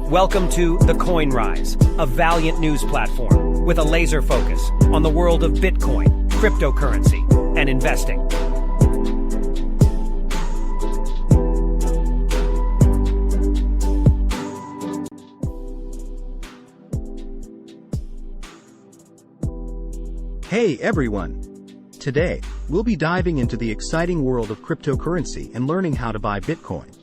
Welcome to TheCoinrise, a valiant news platform with a laser focus on the world of Bitcoin, cryptocurrency, and investing. Hey everyone! Today, we'll be diving into the exciting world of cryptocurrency and learning how to buy Bitcoin.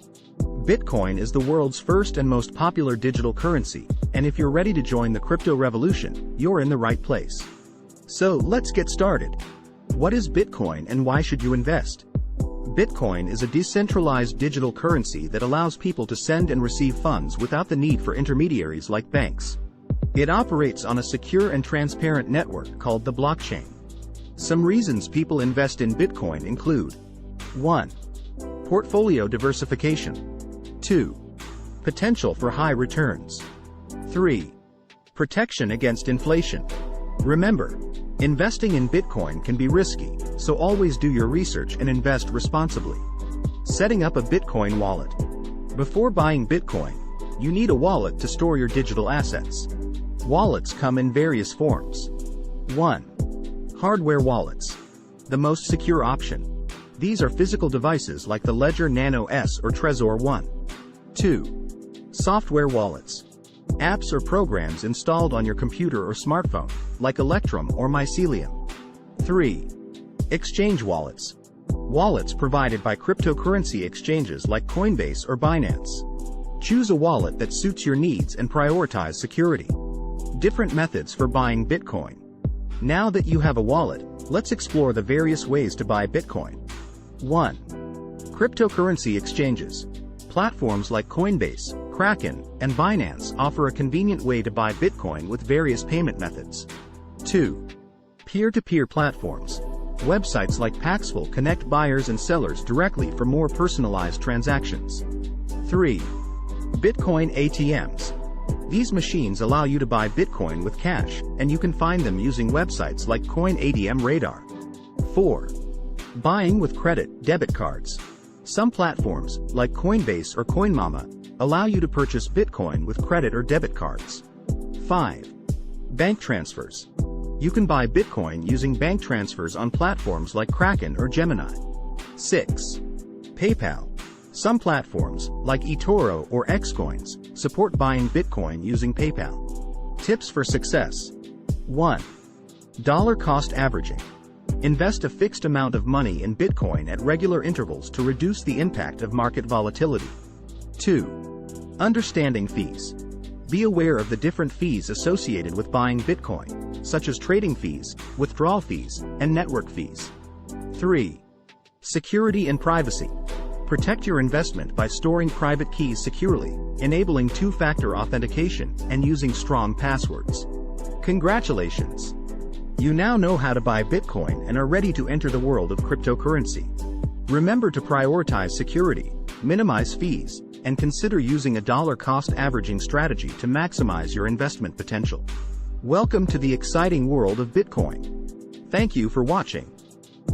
Bitcoin is the world's first and most popular digital currency, and if you're ready to join the crypto revolution, you're in the right place. So let's get started. What is Bitcoin and why should you invest? Bitcoin is a decentralized digital currency that allows people to send and receive funds without the need for intermediaries like banks. It operates on a secure and transparent network called the blockchain. Some reasons people invest in Bitcoin include 1. Portfolio diversification. 2. Potential for high returns. 3. Protection against inflation. Remember, investing in Bitcoin can be risky, so always do your research and invest responsibly. Setting up a Bitcoin wallet. Before buying Bitcoin, you need a wallet to store your digital assets. Wallets come in various forms. 1. Hardware wallets. The most secure option. These are physical devices like the Ledger Nano S or Trezor One. 2. Software wallets. Apps or programs installed on your computer or smartphone, like Electrum or Mycelium. 3. Exchange wallets. Wallets provided by cryptocurrency exchanges like Coinbase or Binance. Choose a wallet that suits your needs and prioritize security. Different methods for buying Bitcoin. Now that you have a wallet, let's explore the various ways to buy Bitcoin. 1. Cryptocurrency exchanges. Platforms like Coinbase, Kraken, and Binance offer a convenient way to buy Bitcoin with various payment methods. 2. Peer-to-peer platforms. Websites like Paxful connect buyers and sellers directly for more personalized transactions. 3. Bitcoin ATMs. These machines allow you to buy Bitcoin with cash, and you can find them using websites like Coin ATM Radar. 4. Buying with credit, debit cards. Some platforms, like Coinbase or Coinmama, allow you to purchase Bitcoin with credit or debit cards. 5. Bank transfers. You can buy Bitcoin using bank transfers on platforms like Kraken or Gemini. 6. PayPal. Some platforms, like eToro or xCoins, support buying Bitcoin using PayPal. Tips for success. 1. Dollar cost averaging. Invest a fixed amount of money in Bitcoin at regular intervals to reduce the impact of market volatility. 2. Understanding fees. Be aware of the different fees associated with buying Bitcoin, such as trading fees, withdrawal fees, and network fees. 3. Security and privacy. Protect your investment by storing private keys securely, enabling two-factor authentication, and using strong passwords. Congratulations! You now know how to buy Bitcoin and are ready to enter the world of cryptocurrency. Remember to prioritize security, minimize fees, and consider using a dollar cost averaging strategy to maximize your investment potential. Welcome to the exciting world of Bitcoin. Thank you for watching.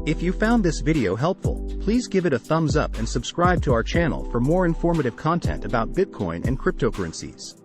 If you found this video helpful, please give it a thumbs up and subscribe to our channel for more informative content about Bitcoin and cryptocurrencies.